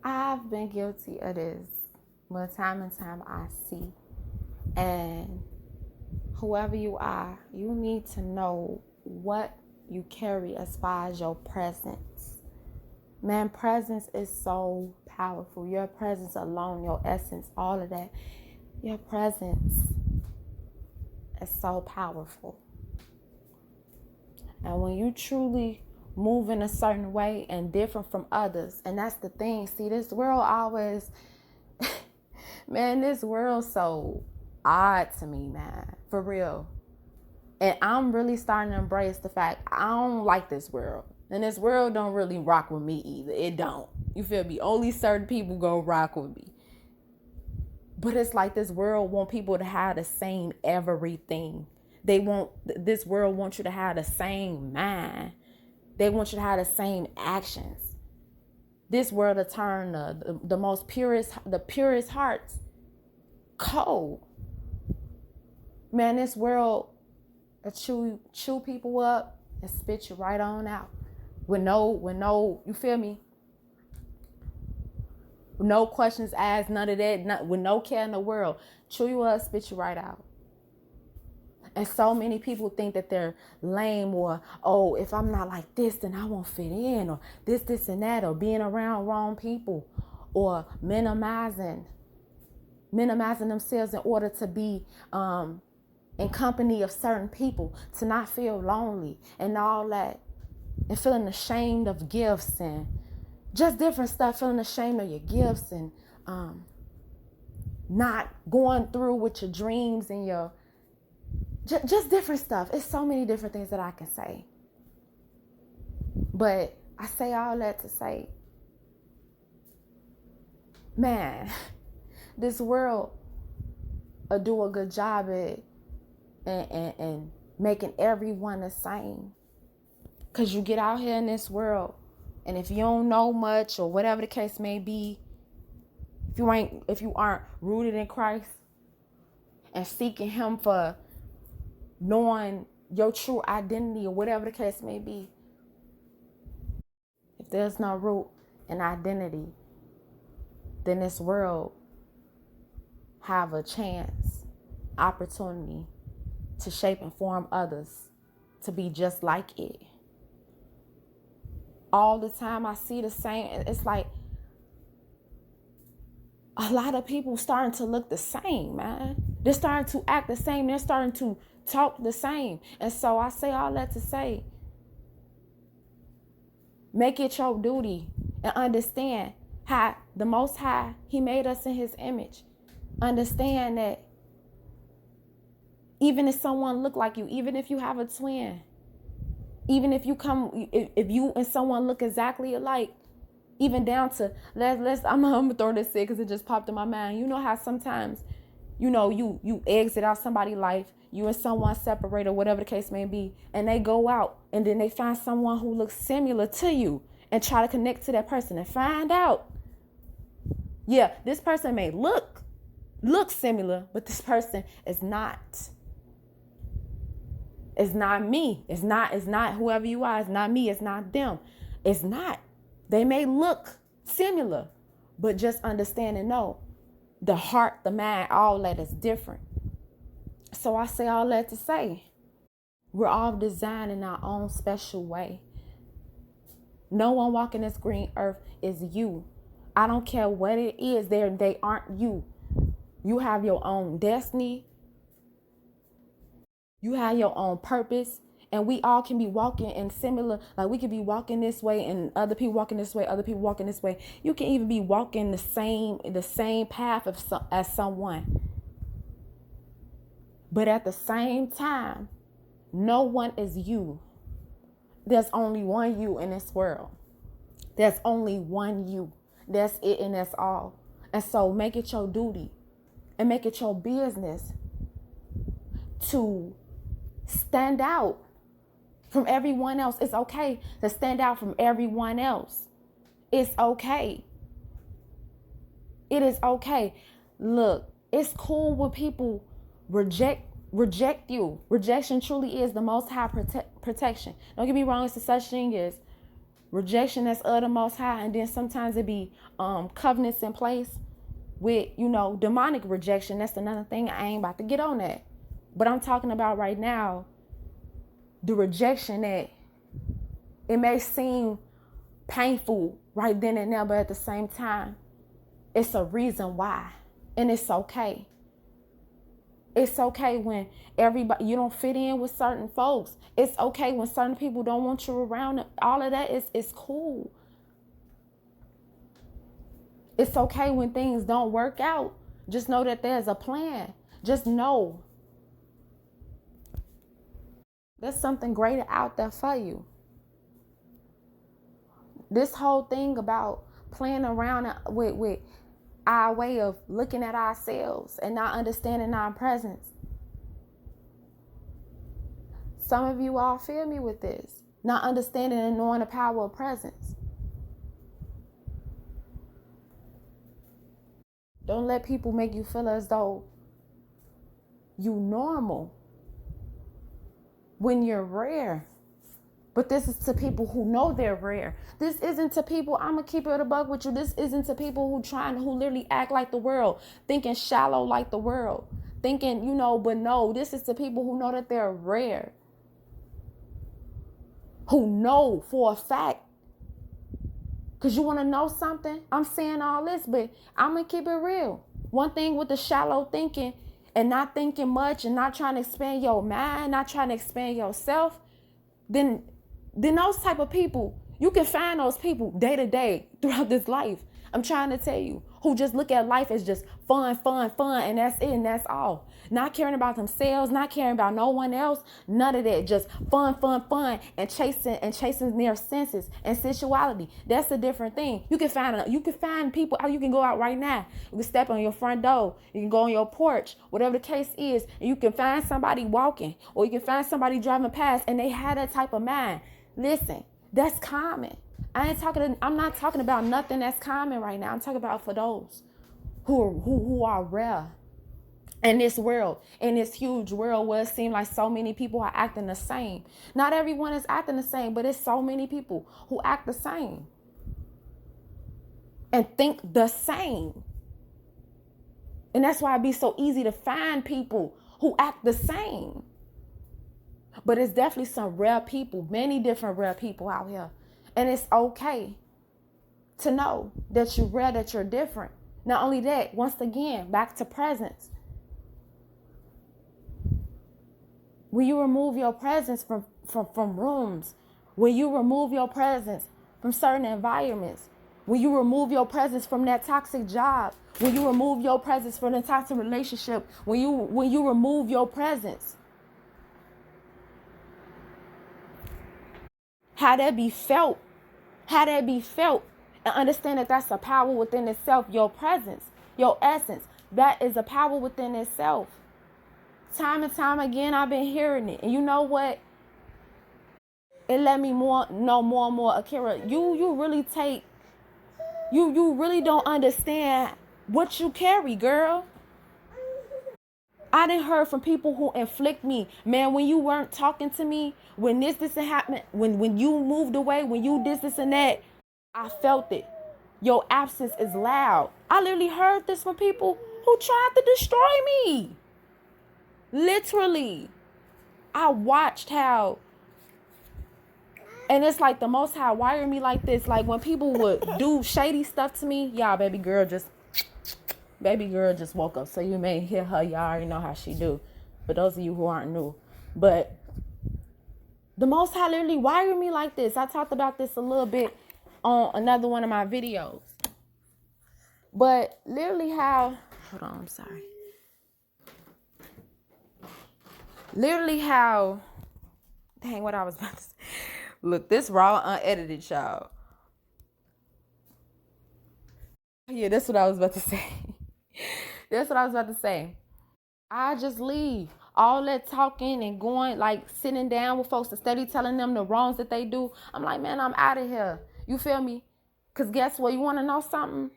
I've been guilty of this, but time and time I see. And whoever you are, you need to know what you carry as far as your presence. Man, presence is so powerful. Your presence alone, your essence, all of that. Your presence is so powerful. And when you truly move in a certain way and different from others, and that's the thing. See, this world always, man, this world so odd to me, man, for real. And I'm really starting to embrace the fact I don't like this world. And this world don't really rock with me either. It don't. You feel me? Only certain people go rock with me. But it's like this world want people to have the same everything. This world wants you to have the same mind. They want you to have the same actions. This world to turn the purest hearts cold. Man, this world will chew people up and spit you right on out. With no, you feel me? No questions asked, none of that, with no care in the world. Chew you up, spit you right out. And so many people think that they're lame, or, oh, if I'm not like this, then I won't fit in, or this, and that, or being around wrong people, or minimizing themselves in order to be in company of certain people, to not feel lonely and all that, and feeling ashamed of gifts and just different stuff, feeling ashamed of your gifts and not going through with your dreams and your just different stuff. It's so many different things that I can say. But I say all that to say, man, this world will do a good job at and making everyone the same. Because you get out here in this world, and if you don't know much or whatever the case may be, if you aren't rooted in Christ and seeking him for knowing your true identity or whatever the case may be, if there's no root in identity, then this world have a opportunity to shape and form others to be just like it. All the time I see the same. It's like a lot of people starting to look the same, man. They're starting to act the same. They're starting to talk the same. And so I say all that to say, make it your duty and understand how the Most High, he made us in his image. Understand that even if someone look like you, even if you have a twin, even if you and someone look exactly alike, even down to I'm gonna throw this in because it just popped in my mind. You know how sometimes, you exit out somebody's life, you and someone separate or whatever the case may be, and they go out and then they find someone who looks similar to you and try to connect to that person and find out, yeah, this person may look similar, but this person is not. It's not me. It's not whoever you are. It's not me. It's not them. It's not. They may look similar, but just understand and know the heart, the mind, all that is different. So I say all that to say, we're all designed in our own special way. No one walking this green earth is you. I don't care what it is. They aren't you. You have your own destiny. You have your own purpose, and we all can be walking in similar, like we could be walking this way and other people walking this way, other people walking this way. You can even be walking the same path as someone. But at the same time, no one is you. There's only one you in this world. There's only one you. That's it and that's all. And so make it your duty and make it your business to stand out from everyone else. It's okay to stand out from everyone else. It's okay. It is okay. Look, it's cool when people reject you. Rejection truly is the most high protection. Don't get me wrong, it's a such thing as rejection that's of the Most High, and then sometimes it be covenants in place with, demonic rejection. That's another thing. I ain't about to get on that. But I'm talking about right now, the rejection that it may seem painful right then and there, but at the same time, it's a reason why. And it's okay. It's okay when you don't fit in with certain folks. It's okay when certain people don't want you around. All of that is cool. It's okay when things don't work out. Just know that there's a plan. Just know there's something greater out there for you. This whole thing about playing around with our way of looking at ourselves and not understanding our presence. Some of you all feel me with this. Not understanding and knowing the power of presence. Don't let people make you feel as though you normal when you're rare. But this is to people who know they're rare. This isn't to people, I'm going to keep it a buck with you. This isn't to people who literally act like the world, thinking shallow like the world, thinking, but no, this is to people who know that they're rare, who know for a fact. Because you want to know something? I'm saying all this, but I'm going to keep it real. One thing with the shallow thinking and not thinking much and not trying to expand your mind, not trying to expand yourself, then those type of people, you can find those people day to day throughout this life. I'm trying to tell you, who just look at life as just fun, and that's it, and that's all. Not caring about themselves, not caring about no one else, none of that. Just fun, and chasing their senses and sensuality. That's a different thing. You can find people. You can go out right now. You can step on your front door. You can go on your porch, whatever the case is, and you can find somebody walking, or you can find somebody driving past, and they have that type of mind. Listen, that's common. I'm not talking about nothing that's common right now. I'm talking about for those who are rare in this world, in this huge world where it seems like so many people are acting the same. Not everyone is acting the same, but it's so many people who act the same and think the same. And that's why it'd be so easy to find people who act the same. But it's definitely some rare people, many different rare people out here. And it's okay to know that you're rare, that you're different. Not only that, once again, back to presence. When you remove your presence from rooms, when you remove your presence from certain environments, when you remove your presence from that toxic job, when you remove your presence from the toxic relationship, when you remove your presence, how that be felt, and understand that that's a power within itself. Your presence, your essence, that is a power within itself. Time and time again, I've been hearing it. And you know what? It let me know more and more, Akira, you really don't understand what you carry, girl. I done heard from people who inflict me. Man, when you weren't talking to me, when this happened, when you moved away, when you this and that, I felt it. Your absence is loud. I literally heard this from people who tried to destroy me. Literally. I watched how, and it's like the Most High wired me like this. Like when people would do shady stuff to me, y'all, baby girl just woke up. So you may hear her. Y'all already know how she do. For those of you who aren't new. But the Most High literally wired me like this. I talked about this a little bit on another one of my videos. But literally how, hold on, I'm sorry. Literally how, dang, what I was about to say. Look, this raw, unedited, y'all. Yeah, that's what I was about to say. I just leave. All that talking and going, like sitting down with folks and steady telling them the wrongs that they do. I'm like, man, I'm out of here. You feel me? Because guess what? You want to know something?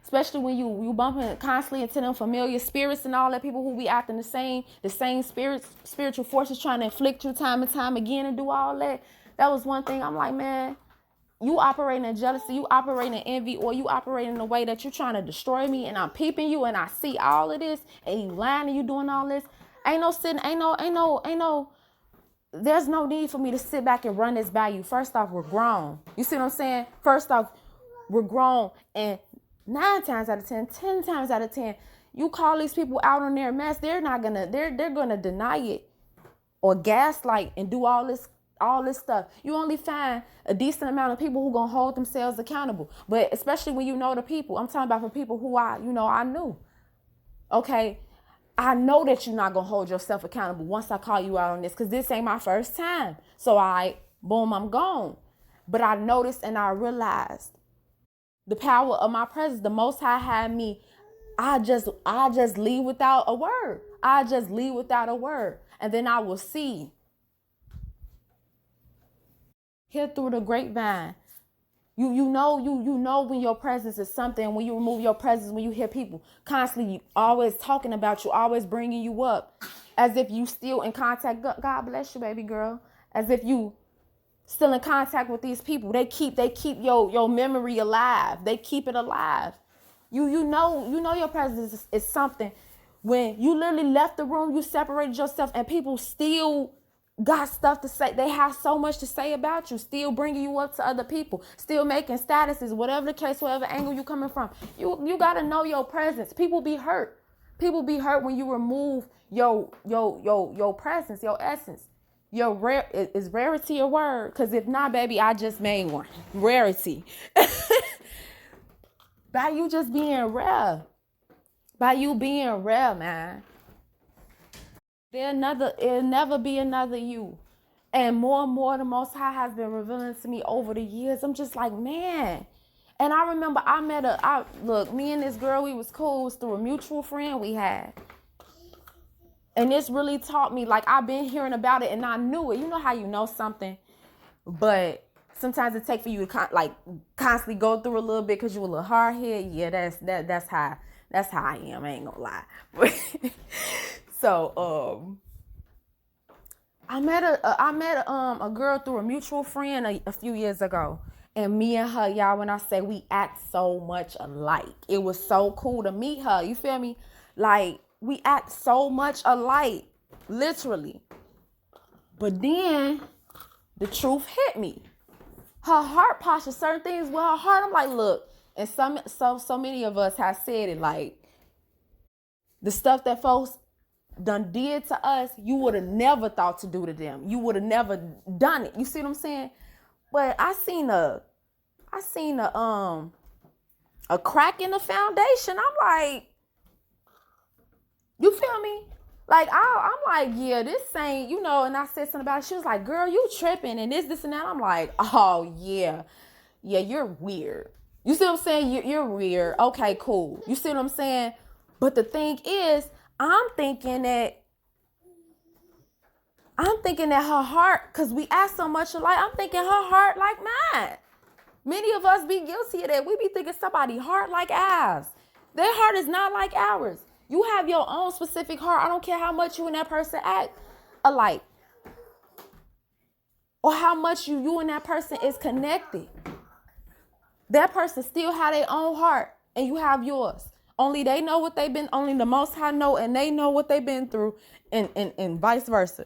Especially when you bumping constantly into them familiar spirits and all that, people who be acting the same spiritual forces trying to inflict you time and time again and do all that. That was one thing. I'm like, man, you operating in jealousy, you operating in envy, or you operating in a way that you're trying to destroy me, and I'm peeping you and I see all of this, and you lying and you doing all this. There's no need for me to sit back and run this by you. First off, we're grown. You see what I'm saying? First off, we're grown. And 9 times out of 10, 10 times out of 10, you call these people out on their mess, they're gonna deny it or gaslight and do all this stuff. You only find a decent amount of people who gonna hold themselves accountable. But especially when you know the people. I'm talking about for people who I knew. Okay. I know that you're not going to hold yourself accountable once I call you out on this, because this ain't my first time. So boom, I'm gone. But I noticed and I realized the power of my presence. The Most High had me. I just leave without a word. I just leave without a word. And then I will see. Hear through the grapevine. You know when your presence is something, when you remove your presence, when you hear people constantly always talking about you, always bringing you up, as if you still in contact. God bless you, baby girl. As if you still in contact with these people. They keep your memory alive. They keep it alive. You know your presence is something. When you literally left the room, you separated yourself, and people still got stuff to say. They have so much to say about you, still bringing you up to other people, still making statuses, whatever the case, whatever angle you coming from. You got to know your presence. People be hurt. People be hurt when you remove your presence, your essence. Is rarity a word? Because if not, baby, I just made one. Rarity. By you just being rare. By you being rare, man. It'll never be another you. And more, the Most High has been revealing to me over the years. I'm just like, man. And I remember me and this girl, we was cool. It was through a mutual friend we had. And this really taught me, like, I've been hearing about it and I knew it. You know how you know something, but sometimes it takes for you to constantly go through a little bit because you're a little hard head. Yeah, that's how I am. I ain't gonna lie. So I met a girl through a mutual friend a few years ago, and me and her, y'all, when I say we act so much alike, it was so cool to meet her. You feel me? Like, we act so much alike, literally. But then the truth hit me. Her heart posture, certain things with her heart, I'm like, look, and so many of us have said it, like, the stuff that folks done did to us, you would have never thought to do to them. You would have never done it. You see what I'm saying? But I seen a crack in the foundation. I'm like, you feel me? Like, I'm like, yeah, this ain't, and I said something about it. She was like, girl, you tripping and this and that. I'm like, oh yeah, you're weird. You see what I'm saying? You're weird. Okay, cool. You see what I'm saying? But the thing is, I'm thinking that her heart, because we act so much alike, I'm thinking her heart like mine. Many of us be guilty of that. We be thinking somebody's heart like ours. Their heart is not like ours. You have your own specific heart. I don't care how much you and that person act alike, or how much you and that person is connected. That person still have their own heart, and you have yours. Only they know what they've been, only the Most High know, and they know what they've been through, and vice versa.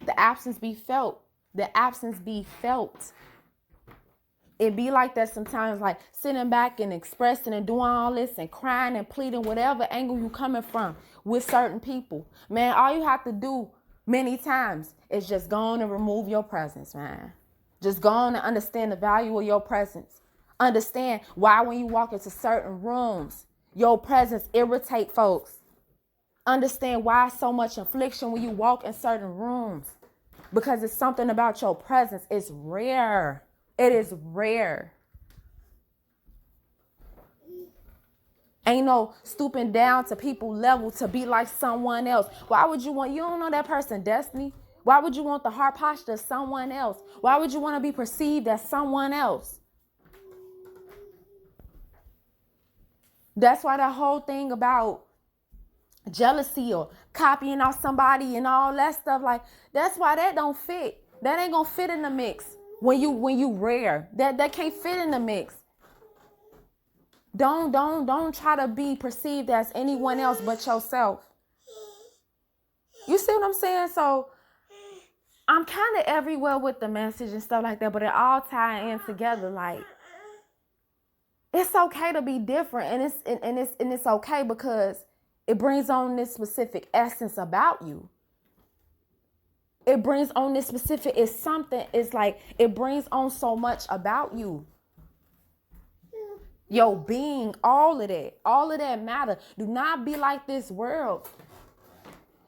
The absence be felt. The absence be felt. It be like that sometimes, like sitting back and expressing and doing all this and crying and pleading, whatever angle you coming from with certain people. Man, all you have to do many times is just go on and remove your presence, man. Just go on and understand the value of your presence. Understand why when you walk into certain rooms, your presence irritate folks. Understand why so much infliction when you walk in certain rooms. Because it's something about your presence. It's rare. It is rare. Ain't no stooping down to people level to be like someone else. Why would you don't know that person's destiny? Why would you want the heart posture of someone else? Why would you want to be perceived as someone else? That's why that whole thing about jealousy or copying off somebody and all that stuff, like, that's why that don't fit. That ain't gonna fit in the mix when you rare. That can't fit in the mix. Don't try to be perceived as anyone else but yourself. You see what I'm saying? So I'm kind of everywhere with the message and stuff like that, but it all tie in together. Like, it's okay to be different, and it's okay because it brings on this specific essence about you. It brings on this specific, it's something, it's like, it brings on so much about you. Your being, all of that matter. Do not be like this world.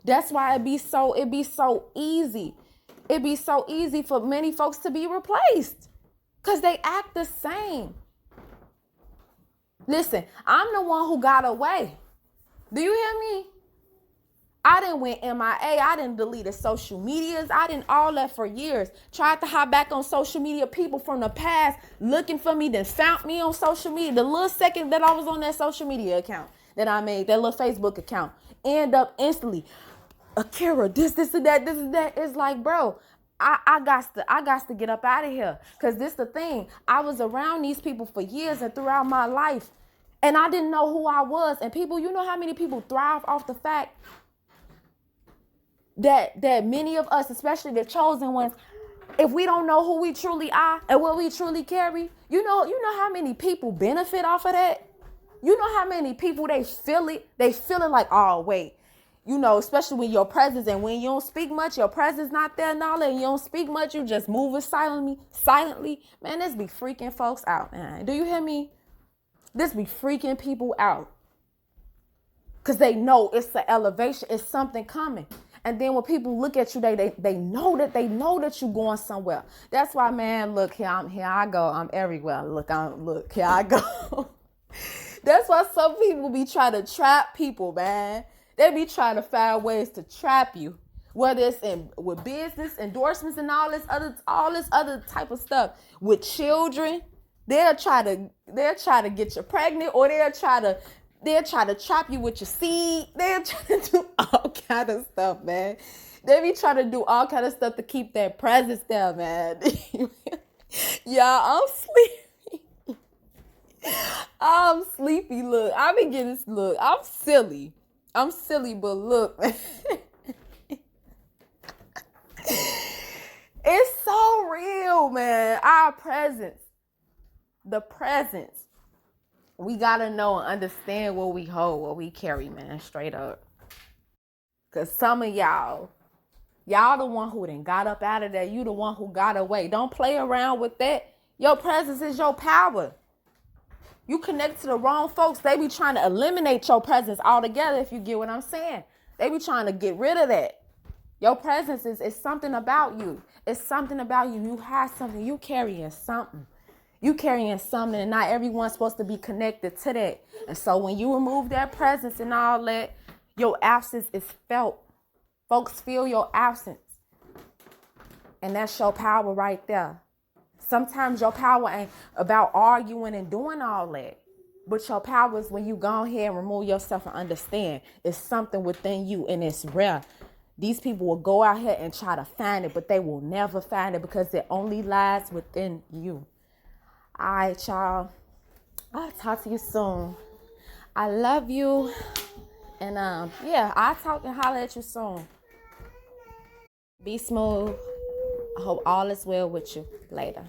That's why it be so easy. It be so easy for many folks to be replaced because they act the same. Listen, I'm the one who got away. Do you hear me? I didn't went MIA. I didn't delete social medias. I didn't all that for years. Tried to hop back on social media. People from the past looking for me, then found me on social media. The little second that I was on that social media account that I made, that little Facebook account, end up instantly, Akira, this and that, this and that. It's like, bro, I got to get up out of here. Because this the thing. I was around these people for years and throughout my life. And I didn't know who I was. And people, you know how many people thrive off the fact that many of us, especially the chosen ones, if we don't know who we truly are and what we truly carry, you know how many people benefit off of that? You know how many people they feel it like, oh, wait. You know, especially when your presence and when you don't speak much, your presence not there and all that, and you don't speak much, you just moving silently. Man, this be freaking folks out, man. Do you hear me? This be freaking people out. Because they know it's an elevation, it's something coming. And then when people look at you, they know that you're going somewhere. That's why, man, look, here I go. I'm everywhere. Look, here I go. That's why some people be trying to trap people, man. They be trying to find ways to trap you, whether it's with business endorsements and all this other type of stuff. With children, they'll try to get you pregnant, or they'll try to trap you with your seed. They'll try to do all kind of stuff, man. They be trying to do all kind of stuff to keep that presence there, man. Y'all, I'm sleepy. I'm sleepy. Look, I be getting look. I'm silly, but look, man. It's so real, man. Our presence, the presence. We gotta know and understand what we hold, what we carry, man. Straight up. Cause some of y'all the one who done got up out of there. You the one who got away. Don't play around with that. Your presence is your power. You connect to the wrong folks, they be trying to eliminate your presence altogether, if you get what I'm saying. They be trying to get rid of that. Your presence is something about you. It's something about you. You have something. You carrying something. You carrying something, and not everyone's supposed to be connected to that. And so when you remove that presence and all that, your absence is felt. Folks feel your absence. And that's your power right there. Sometimes your power ain't about arguing and doing all that. But your power is when you go ahead and remove yourself and understand it's something within you and it's rare. These people will go out here and try to find it, but they will never find it because it only lies within you. All right, y'all. I'll talk to you soon. I love you. And I'll talk and holler at you soon. Be smooth. I hope all is well with you. Later.